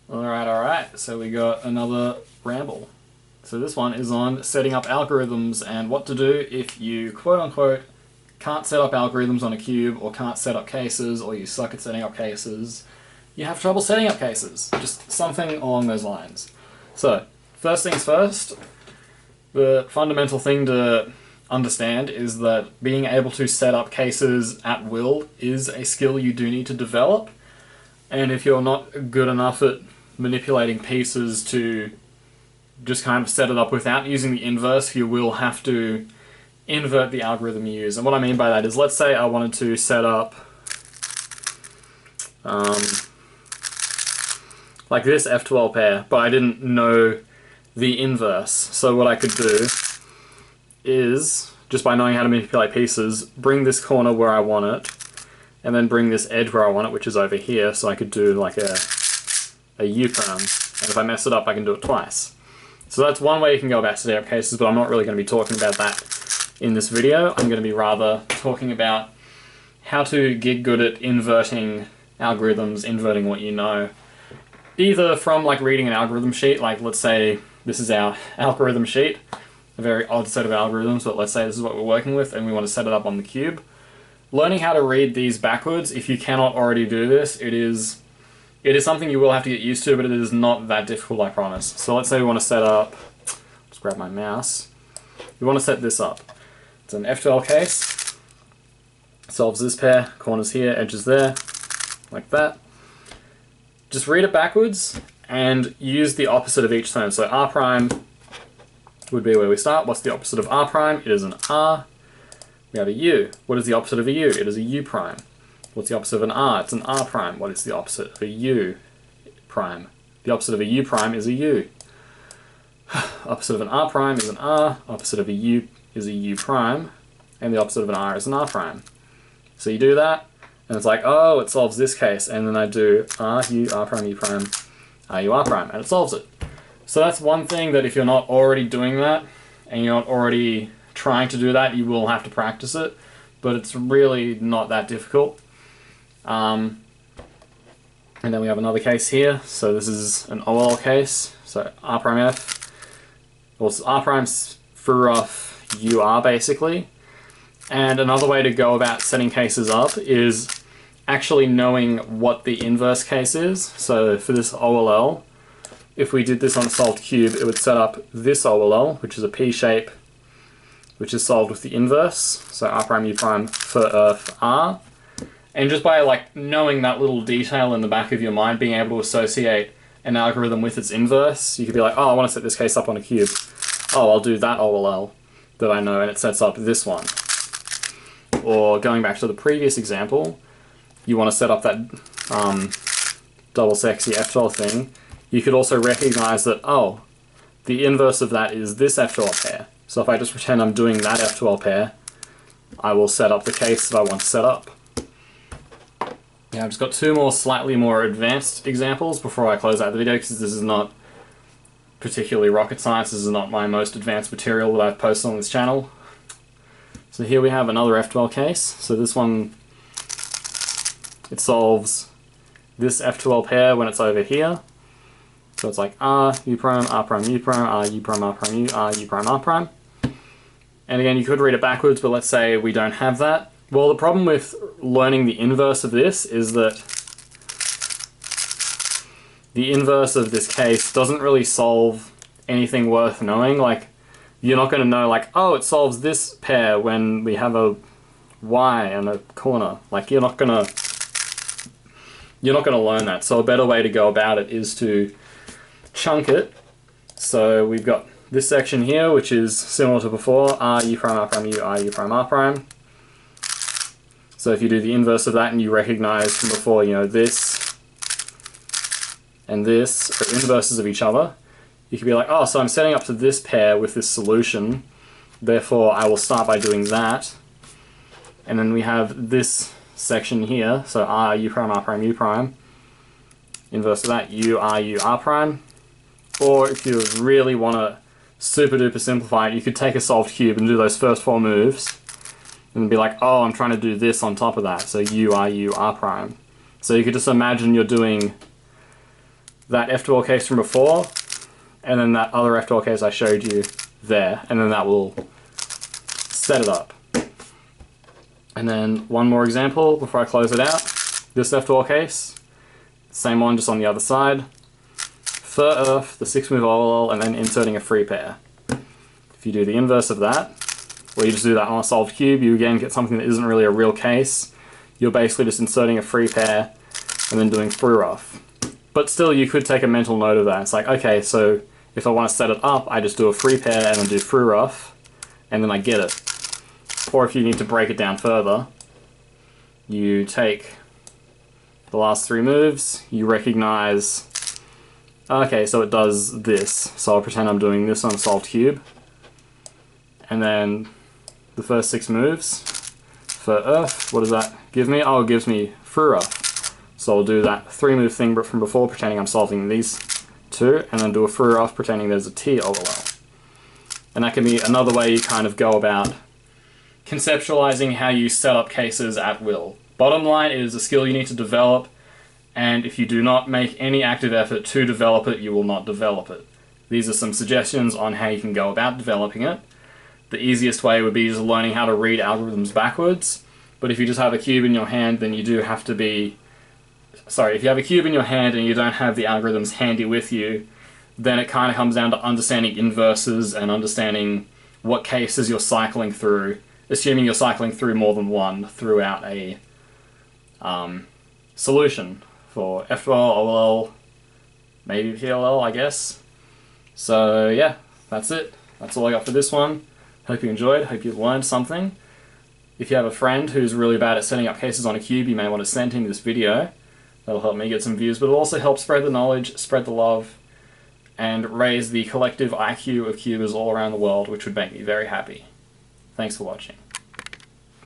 Alright, so we got another ramble. So this one is on setting up algorithms and what to do if you quote-unquote can't set up algorithms on a cube or can't set up cases or you suck at setting up cases. You have trouble setting up cases. Just something along those lines. So, first things first, the fundamental thing to understand is that being able to set up cases at will is a skill you do need to develop. And if you're not good enough at manipulating pieces to just kind of set it up without using the inverse, you will have to invert the algorithm you use. And what I mean by that is, let's say I wanted to set up like this F12 pair, but I didn't know the inverse. So what I could do is, just by knowing how to manipulate pieces, bring this corner where I want it, and then bring this edge where I want it, which is over here, so I could do like a U-perm. And if I mess it up, I can do it twice. So that's one way you can go about setting up cases, but I'm not really going to be talking about that in this video. I'm going to be rather talking about how to get good at inverting algorithms, inverting what you know. Either from like reading an algorithm sheet, like let's say this is our algorithm sheet, a very odd set of algorithms, but let's say this is what we're working with and we want to set it up on the cube. Learning how to read these backwards, if you cannot already do this, it is something you will have to get used to, but it is not that difficult, I promise. So let's say we want to set up, let's grab my mouse, we want to set this up. It's an F12 case, solves this pair, corners here, edges there, like that. Just read it backwards and use the opposite of each term. So R prime would be where we start. What's the opposite of R prime? It is an R. We have a U. What is the opposite of a U? It is a U prime. What's the opposite of an R? It's an R prime. What is the opposite of a U prime? The opposite of a U prime is a U. Opposite of an R prime is an R. Opposite of a U is a U prime. And the opposite of an R is an R prime. So you do that, and it's like, oh, it solves this case. And then I do R, U, R prime, U prime, R, U, R prime, and it solves it. So that's one thing that if you're not already doing that, and you're not already trying to do that, you will have to practice it. But it's really not that difficult. And then we have another case here. So this is an OL case. So R prime F. Well, it's R prime through off UR basically. And another way to go about setting cases up is actually knowing what the inverse case is. So for this OLL, if we did this on a solved cube, it would set up this OLL, which is a P shape, which is solved with the inverse. So R prime U prime for R. And just by like knowing that little detail in the back of your mind, being able to associate an algorithm with its inverse, you could be like, oh, I want to set this case up on a cube. Oh, I'll do that OLL that I know, and it sets up this one. Or going back to the previous example, you want to set up that double sexy F12 thing, you could also recognize that, oh, the inverse of that is this F12 pair. So if I just pretend I'm doing that F12 pair, I will set up the case that I want to set up. Yeah, I've just got two more slightly more advanced examples before I close out the video, because this is not particularly rocket science. This is not my most advanced material that I've posted on this channel. So here we have another F12 case. So this one, it solves this F12 pair when it's over here. So it's like R, U prime, R prime, U prime, R, U prime, R prime, U, R, U prime, R prime. And again, you could read it backwards, but let's say we don't have that. Well, the problem with learning the inverse of this is that the inverse of this case doesn't really solve anything worth knowing. Like, you're not going to know, like, oh, it solves this pair when we have a Y and a corner. Like, you're not gonna learn that. So a better way to go about it is to chunk it. So we've got this section here, which is similar to before, R, U prime, R prime, U, R, U prime, R prime. So if you do the inverse of that and you recognize from before, you know, this and this are inverses of each other, you could be like, oh, so I'm setting up to this pair with this solution, therefore I will start by doing that. And then we have this section here, so R, U prime, U prime. Inverse of that, U, R prime. Or if you really want to super duper simplify it, you could take a solved cube and do those first four moves, and be like, oh, I'm trying to do this on top of that, so U, R prime. So you could just imagine you're doing that F12 case from before, and then that other F12 case I showed you there, and then that will set it up. And then one more example before I close it out. This F12 case, same one just on the other side. Fur Earth, the 6-move OLL, and then inserting a free pair. If you do the inverse of that, or you just do that on a solved cube, you again get something that isn't really a real case. You're basically just inserting a free pair and then doing Free Rough. But still, you could take a mental note of that. It's like, okay, so if I want to set it up, I just do a free pair and then do Free Rough, and then I get it. Or if you need to break it down further, you take the last 3 moves, you recognize, okay, so it does this. So I'll pretend I'm doing this on a solved cube. And then the first 6 moves for Earth, what does that give me? Oh, it gives me Free Rough. So I'll do that 3-move thing from before, pretending I'm solving these 2, and then do a Free Rough, pretending there's a T OLL. And that can be another way you kind of go about conceptualizing how you set up cases at will. Bottom line, it is a skill you need to develop, and if you do not make any active effort to develop it, you will not develop it. These are some suggestions on how you can go about developing it. The easiest way would be just learning how to read algorithms backwards, but if you just have a cube in your hand, then you do have to be... Sorry, if you have a cube in your hand and you don't have the algorithms handy with you, then it kind of comes down to understanding inverses and understanding what cases you're cycling through, assuming you're cycling through more than one throughout a solution for F12, OLL, maybe PLL, I guess. So yeah, that's it. That's all I got for this one. Hope you enjoyed, hope you've learned something. If you have a friend who's really bad at setting up cases on a cube, you may want to send him this video. That'll help me get some views, but it'll also help spread the knowledge, spread the love, and raise the collective IQ of cubers all around the world, which would make me very happy. Thanks for watching.